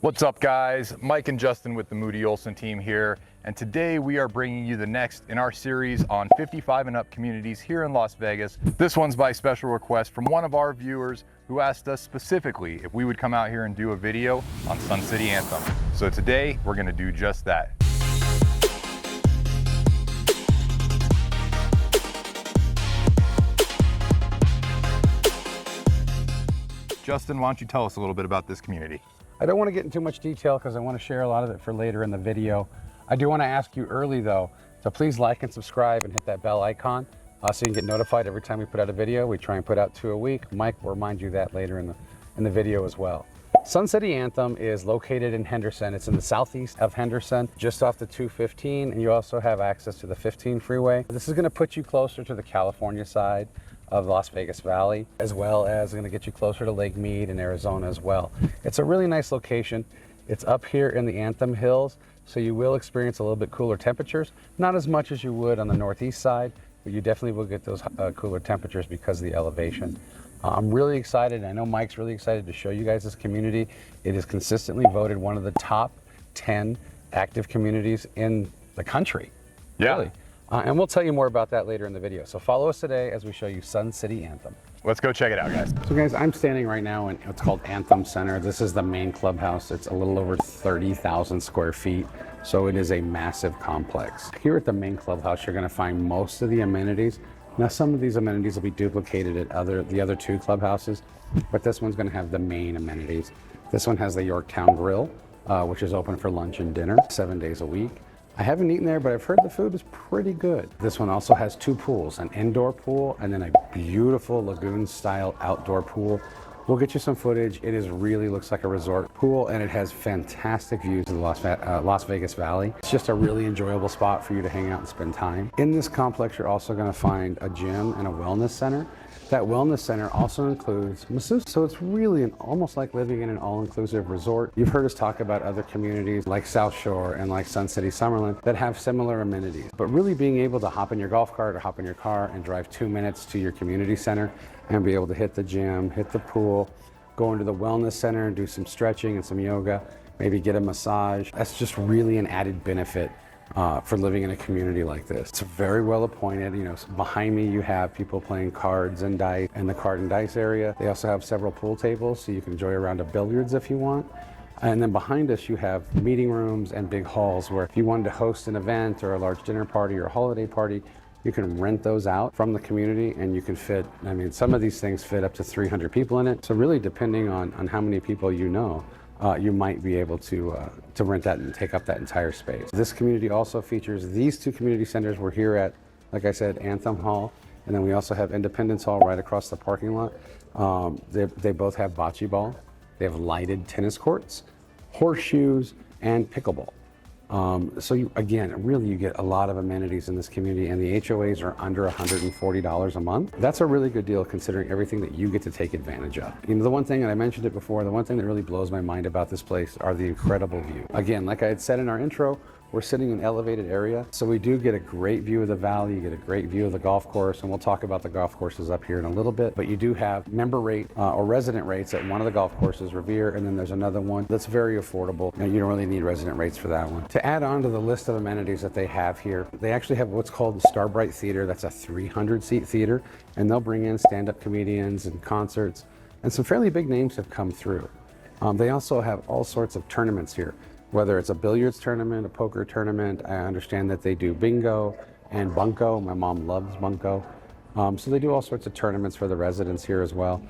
What's up, guys? Mike and Justin with the Moody Olson team here, and today we are bringing you the next in our series on 55 and up communities here in Las Vegas. This one's by special request from one of our viewers who asked us specifically if we would come out here and do a video on Sun City Anthem. So today we're going to do just that. Justin, why don't you tell us a little bit about this community? I don't want to get into too much detail because I want to share a lot of it for later in the video. I do want to ask you early though, to please like and subscribe and hit that bell icon so you can get notified every time we put out a video. We try and put out 2 a week. Mike will remind you that later in the video as well. Sun City Anthem is located in Henderson. It's in the southeast of Henderson, just off the 215, and you also have access to the 15 freeway. This is going to put you closer to the California side of Las Vegas Valley, as well as going to get you closer to Lake Mead in Arizona as well. It's a really nice location. It's up here in the Anthem Hills, so you will experience a little bit cooler temperatures. Not as much as you would on the northeast side, but you definitely will get those cooler temperatures because of the elevation. I'm really excited. I know Mike's really excited to show you guys this community. It is consistently voted one of the top 10 active communities in the country. Yeah. Really. And we'll tell you more about that later in the video. So follow us today as we show you Sun City Anthem. Let's go check it out, guys. So guys, I'm standing right now in what's called Anthem Center. This is the main clubhouse. It's a little over 30,000 square feet. So it is a massive complex. Here at the main clubhouse, you're gonna find most of the amenities. Now some of these amenities will be duplicated at the other 2 clubhouses, but this one's gonna have the main amenities. This one has the Yorktown Grill, which is open for lunch and dinner 7 days a week. I haven't eaten there, but I've heard the food is pretty good. This one also has 2 pools, an indoor pool and then a beautiful lagoon style outdoor pool. We'll get you some footage. It really looks like a resort pool, and it has fantastic views of the Las Vegas Valley. It's just a really enjoyable spot for you to hang out and spend time. In this complex, you're also gonna find a gym and a wellness center. That wellness center also includes masseuse, so it's really almost like living in an all-inclusive resort. You've heard us talk about other communities like South Shore and like Sun City Summerlin that have similar amenities, but really being able to hop in your golf cart or hop in your car and drive 2 minutes to your community center and be able to hit the gym, hit the pool, go into the wellness center and do some stretching and some yoga, maybe get a massage. That's just really an added benefit for living in a community like this. It's very well appointed. You know, behind me you have people playing cards and dice in the card and dice area. They also have several pool tables, so you can enjoy a round of billiards if you want. And then behind us you have meeting rooms and big halls where if you wanted to host an event or a large dinner party or a holiday party, you can rent those out from the community and you can fit, I mean, some of these things fit up to 300 people in it. So really depending on how many people you know, you might be able to rent that and take up that entire space. This community also features these 2 community centers. We're here at, like I said, Anthem Hall, and then we also have Independence Hall right across the parking lot. They both have bocce ball. They have lighted tennis courts, horseshoes, and pickleball. So you get a lot of amenities in this community, and the HOAs are under $140 a month. That's a really good deal considering everything that you get to take advantage of. You know, the one thing, and I mentioned it before, the one thing that really blows my mind about this place are the incredible view. Again, like I had said in our intro, we're sitting in an elevated area, so we do get a great view of the valley, you get a great view of the golf course, and we'll talk about the golf courses up here in a little bit, but you do have member rate or resident rates at one of the golf courses, Revere, and then there's another one that's very affordable. You don't really need resident rates for that one. To add on to the list of amenities that they have here, they actually have what's called the Starbright Theater. That's a 300-seat theater, and they'll bring in stand-up comedians and concerts, and some fairly big names have come through. They also have all sorts of tournaments here. Whether it's a billiards tournament, a poker tournament, I understand that they do bingo and bunco. My mom loves bunco. So they do all sorts of tournaments for the residents here as well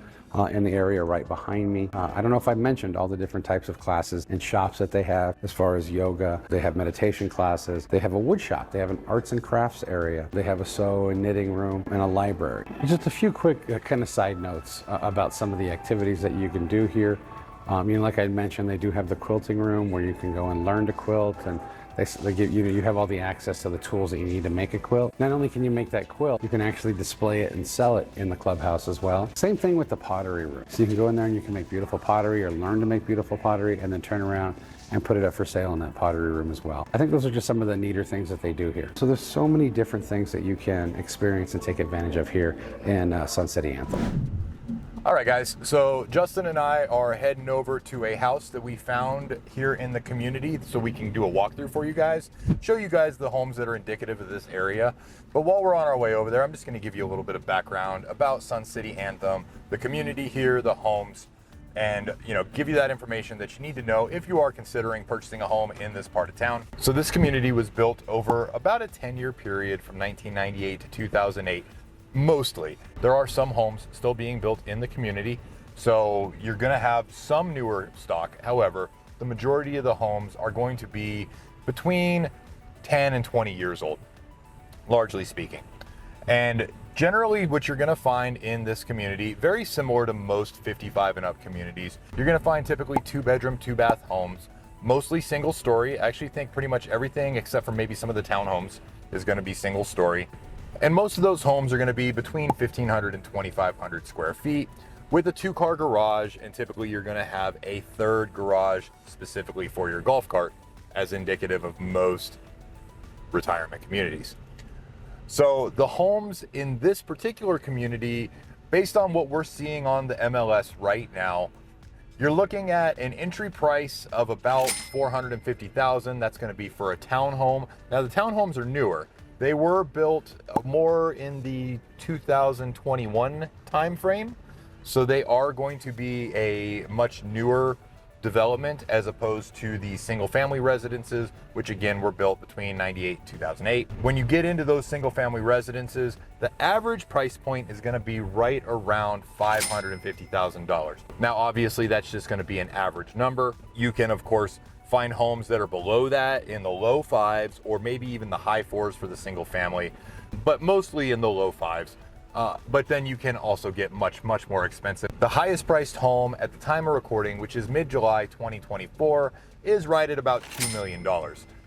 in the area right behind me. I don't know if I mentioned all the different types of classes and shops that they have as far as yoga. They have meditation classes. They have a wood shop. They have an arts and crafts area. They have a sew and knitting room and a library. Just a few quick kind of side notes about some of the activities that you can do here. Like I mentioned, they do have the quilting room where you can go and learn to quilt, and they give you have all the access to the tools that you need to make a quilt. Not only can you make that quilt, you can actually display it and sell it in the clubhouse as well. Same thing with the pottery room. So you can go in there and you can make beautiful pottery or learn to make beautiful pottery and then turn around and put it up for sale in that pottery room as well. I think those are just some of the neater things that they do here. So there's so many different things that you can experience and take advantage of here in Sun City Anthem. All right, guys, so Justin and I are heading over to a house that we found here in the community so we can do a walkthrough for you guys, show you guys the homes that are indicative of this area. But while we're on our way over there, I'm just going to give you a little bit of background about Sun City Anthem, the community here, the homes, and give you that information that you need to know if you are considering purchasing a home in this part of town. So this community was built over about a 10-year period from 1998 to 2008. Mostly. There are some homes still being built in the community, so you're going to have some newer stock. However, the majority of the homes are going to be between 10 and 20 years old, largely speaking. And generally what you're going to find in this community, very similar to most 55 and up communities, you're going to find typically 2-bedroom, 2-bath homes, mostly single story. I actually think pretty much everything except for maybe some of the townhomes is going to be single story. And most of those homes are going to be between 1,500 and 2,500 square feet with a 2-car garage, and typically you're going to have a third garage specifically for your golf cart, as indicative of most retirement communities. So the homes in this particular community, based on what we're seeing on the MLS right now, you're looking at an entry price of about $450,000. That's going to be for a townhome. Now the townhomes are newer. They were built more in the 2021 timeframe, so they are going to be a much newer development as opposed to the single family residences, which again were built between 98 and 2008. When you get into those single family residences, the average price point is going to be right around $550,000. Now obviously that's just going to be an average number. You can of course find homes that are below that in the low 5s or maybe even the high 4s for the single family, but mostly in the low 5s. But then you can also get much more expensive. The highest priced home at the time of recording, which is mid-July 2024, is right at about $2 million.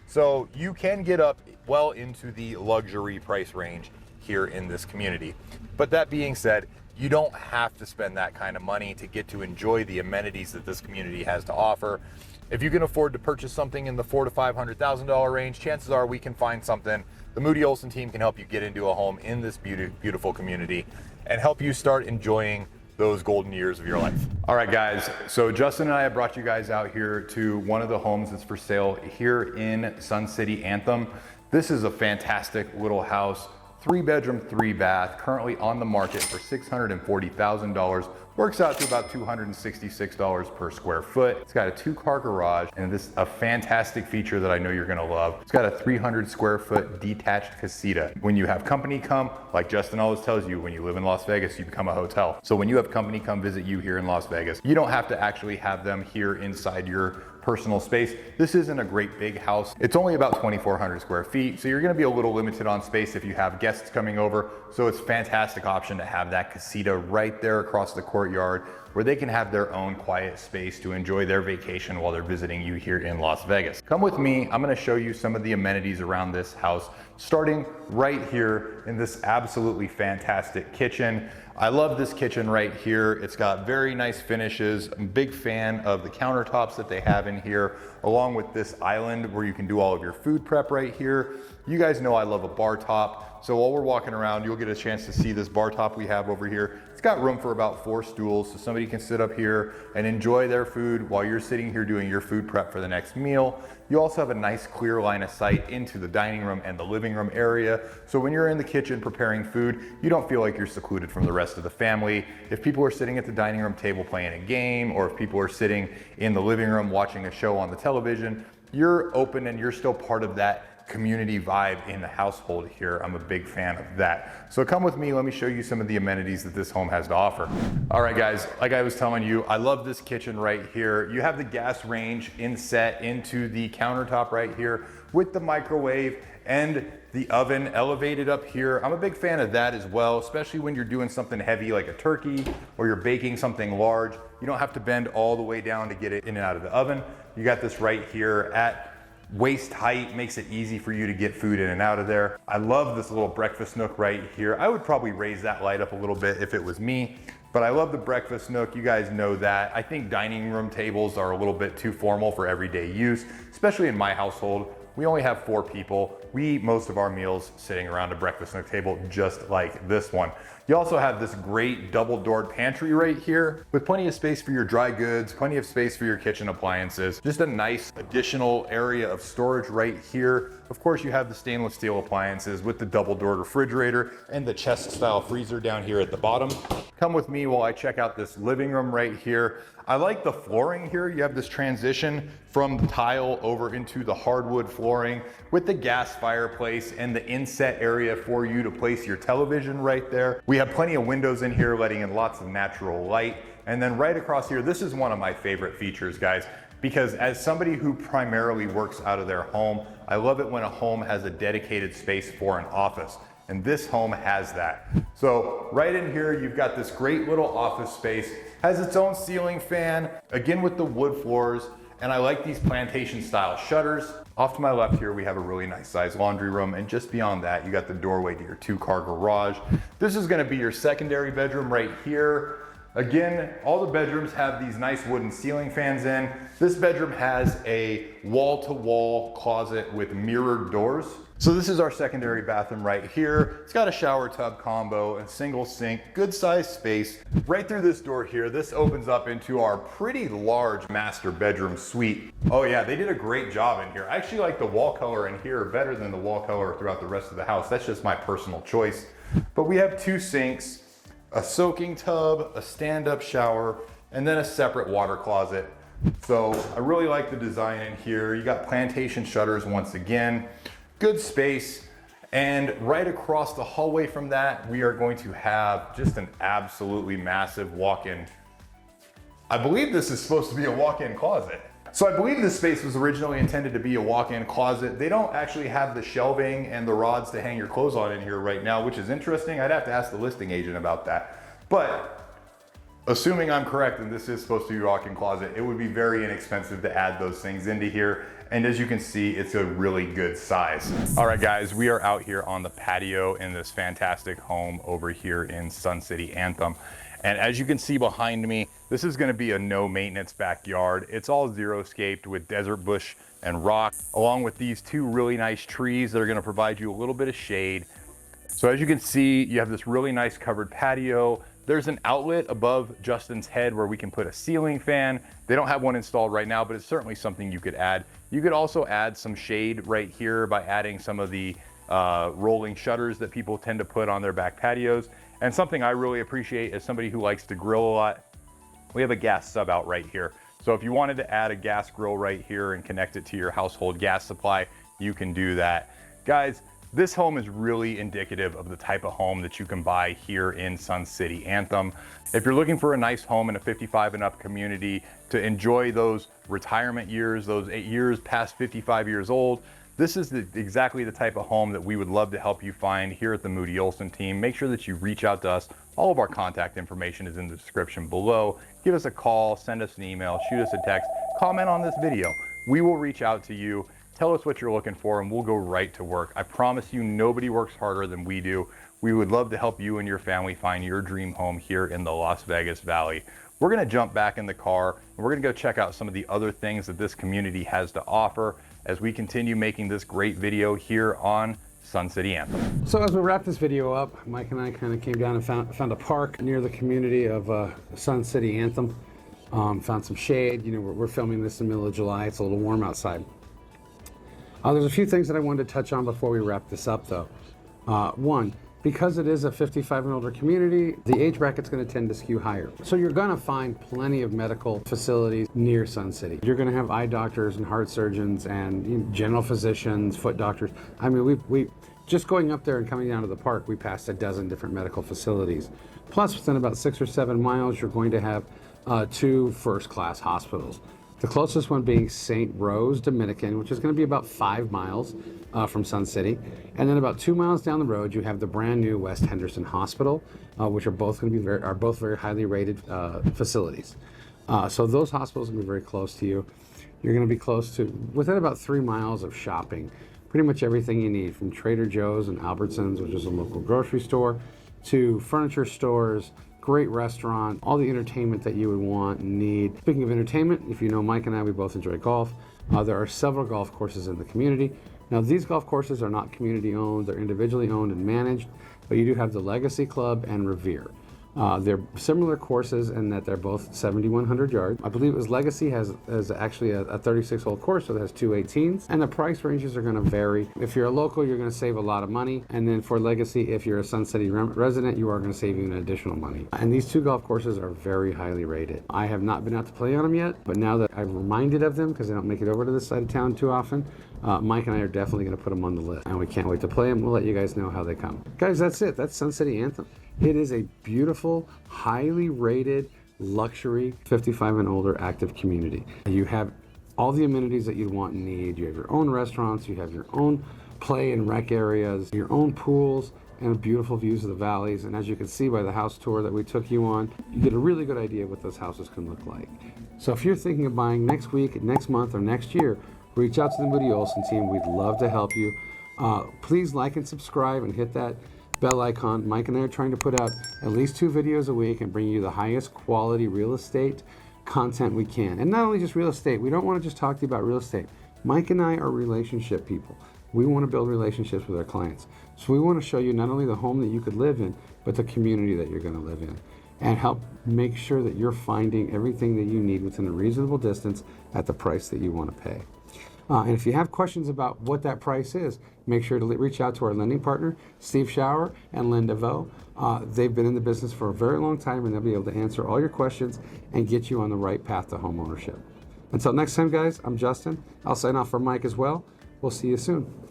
So you can get up well into the luxury price range here in this community. But that being said, you don't have to spend that kind of money to get to enjoy the amenities that this community has to offer. If you can afford to purchase something in the $400,000 to $500,000 range, chances are we can find something. The Moody Olson team can help you get into a home in this beautiful community and help you start enjoying those golden years of your life. All right, guys. So Justin and I have brought you guys out here to one of the homes that's for sale here in Sun City Anthem. This is a fantastic little house, 3-bedroom, 3-bath, currently on the market for $640,000. Works out to about $266 per square foot. It's got a 2-car garage, and this is a fantastic feature that I know you're gonna love. It's got a 300 square foot detached casita. When you have company come, like Justin always tells you, when you live in Las Vegas, you become a hotel. So when you have company come visit you here in Las Vegas, you don't have to actually have them here inside your personal space. This isn't a great big house. It's only about 2,400 square feet, so you're gonna be a little limited on space if you have guests coming over. So it's a fantastic option to have that casita right there across the courtyard where they can have their own quiet space to enjoy their vacation while they're visiting you here in Las Vegas. Come with me, I'm gonna show you some of the amenities around this house, starting right here in this absolutely fantastic kitchen. I love this kitchen right here. It's got very nice finishes. I'm a big fan of the countertops that they have in here, along with this island where you can do all of your food prep right here. You guys know I love a bar top. So while we're walking around, you'll get a chance to see this bar top we have over here. It's got room for about 4 stools, so somebody can sit up here and enjoy their food while you're sitting here doing your food prep for the next meal. You also have a nice clear line of sight into the dining room and the living room area. So when you're in the kitchen preparing food, you don't feel like you're secluded from the rest of the family. If people are sitting at the dining room table playing a game, or if people are sitting in the living room watching a show on the television, you're open and you're still part of that community vibe in the household here. I'm a big fan of that. So come with me, let me show you some of the amenities that this home has to offer. All right guys, like I was telling you, I love this kitchen right here. You have the gas range inset into the countertop right here with the microwave and the oven elevated up here. I'm a big fan of that as well, especially when you're doing something heavy like a turkey or you're baking something large. You don't have to bend all the way down to get it in and out of the oven. You got this right here at waist height, makes it easy for you to get food in and out of there. I love this little breakfast nook right here. I would probably raise that light up a little bit if it was me, but I love the breakfast nook. You guys know that. I think dining room tables are a little bit too formal for everyday use, especially in my household. We only have 4 people. We eat most of our meals sitting around a breakfast nook table just like this one. You also have this great double-doored pantry right here with plenty of space for your dry goods, plenty of space for your kitchen appliances. Just a nice additional area of storage right here. Of course, you have the stainless steel appliances with the double-doored refrigerator and the chest-style freezer down here at the bottom. Come with me while I check out this living room right here. I like the flooring here. You have this transition from the tile over into the hardwood flooring with the gas fireplace and the inset area for you to place your television right there. We have plenty of windows in here letting in lots of natural light. And then right across here, this is one of my favorite features, guys, because as somebody who primarily works out of their home, I love it when a home has a dedicated space for an office. And this home has that. So right in here, you've got this great little office space, has its own ceiling fan, again with the wood floors, and I like these plantation style shutters. Off to my left here, we have a really nice sized laundry room, and just beyond that, you got the doorway to your 2-car garage. This is gonna be your secondary bedroom right here. Again, all the bedrooms have these nice wooden ceiling fans in. This bedroom has a wall-to-wall closet with mirrored doors. So this is our secondary bathroom right here. It's got a shower tub combo, a single sink, good sized space. Right through this door here, this opens up into our pretty large master bedroom suite. Oh yeah, they did a great job in here. I actually like the wall color in here better than the wall color throughout the rest of the house. That's just my personal choice. But we have 2 sinks, a soaking tub, a stand-up shower, and then a separate water closet. So I really like the design in here. You got plantation shutters once again, good space. And right across the hallway from that, we are going to have just an absolutely massive walk-in. I believe this is supposed to be a walk-in closet. So I believe this space was originally intended to be a walk-in closet. They don't actually have the shelving and the rods to hang your clothes on in here right now, which is interesting. I'd have to ask the listing agent about that. But assuming I'm correct and this is supposed to be a walk-in closet, it would be very inexpensive to add those things into here. And as you can see, it's a really good size. All right, guys, we are out here on the patio in this fantastic home over here in Sun City Anthem. And as you can see behind me, this is gonna be a no maintenance backyard. It's all xeriscaped with desert bush and rock, along with these 2 really nice trees that are gonna provide you a little bit of shade. So as you can see, you have this really nice covered patio. There's an outlet above Justin's head where we can put a ceiling fan. They don't have one installed right now, but it's certainly something you could add. You could also add some shade right here by adding some of the rolling shutters that people tend to put on their back patios. And something I really appreciate as somebody who likes to grill a lot, we have a gas sub out right here. So if you wanted to add a gas grill right here and connect it to your household gas supply, you can do that. Guys, this home is really indicative of the type of home that you can buy here in Sun City Anthem. If you're looking for a nice home in a 55 and up community to enjoy those retirement years, those 8 years past 55 years old, this is exactly the type of home that we would love to help you find here at the Moody Olson team. Make sure that you reach out to us. All of our contact information is in the description below. Give us a call, send us an email, shoot us a text, comment on this video. We will reach out to you. Tell us what you're looking for and we'll go right to work. I promise you, nobody works harder than we do. We would love to help you and your family find your dream home here in the Las Vegas Valley. We're gonna jump back in the car and we're gonna go check out some of the other things that this community has to offer as we continue making this great video here on Sun City Anthem. So as we wrap this video up, Mike and I kind of came down and found a park near the community of Sun City Anthem. Found some shade. You know, we're filming this in the middle of July. It's a little warm outside. There's a few things that I wanted to touch on before we wrap this up though. One, because it is a 55 and older community, the age bracket's going to tend to skew higher. So you're going to find plenty of medical facilities near Sun City. You're going to have eye doctors and heart surgeons and general physicians, foot doctors. I mean, we just going up there and coming down to the park, we passed a dozen different medical facilities. Plus, within about 6 or 7 miles, you're going to have 2 first-class hospitals. The closest one being St. Rose Dominican, which is going to be about 5 miles from Sun City. And then about 2 miles down the road, you have the brand new West Henderson Hospital, which are both going to be very highly rated facilities. So those hospitals are going to be very close to you. You're going to be close to, within about 3 miles of shopping, pretty much everything you need, from Trader Joe's and Albertsons, which is a local grocery store, to furniture stores, great restaurant, all the entertainment that you would want and need. Speaking of entertainment, if you know Mike and I, we both enjoy golf. There are several golf courses in the community. Now, these golf courses are not community owned, they're individually owned and managed, but you do have the Legacy Club and Revere. They're similar courses in that they're both 7,100 yards. I believe it was Legacy has actually a 36-hole course, so it has two 18s, and the price ranges are going to vary. If you're a local, you're going to save a lot of money, and then for Legacy, if you're a Sun City resident, you are going to save even additional money. And these two golf courses are very highly rated. I have not been out to play on them yet, but now that I'm reminded of them, because I don't make it over to this side of town too often, Mike and I are definitely going to put them on the list, and we can't wait to play them. We'll let you guys know how they come. Guys, that's it. That's Sun City Anthem. It is a beautiful, highly rated, luxury 55 and older active community. You have all the amenities that you want and need. You have your own restaurants, you have your own play and rec areas, your own pools, and beautiful views of the valleys. And as you can see by the house tour that we took you on, you get a really good idea of what those houses can look like. So if you're thinking of buying next week, next month, or next year, reach out to the Moody Olson team. We'd love to help you. Please like and subscribe and hit that bell icon. Mike and I are trying to put out at least 2 videos a week and bring you the highest quality real estate content we can. And not only just real estate, we don't want to just talk to you about real estate. Mike and I are relationship people. We want to build relationships with our clients. So we want to show you not only the home that you could live in, but the community that you're going to live in, and help make sure that you're finding everything that you need within a reasonable distance at the price that you want to pay. And if you have questions about what that price is, make sure to reach out to our lending partner, Steve Schauer and Lynn DeVoe. They've been in the business for a very long time, and they'll be able to answer all your questions and get you on the right path to home ownership. Until next time, guys, I'm Justin. I'll sign off for Mike as well. We'll see you soon.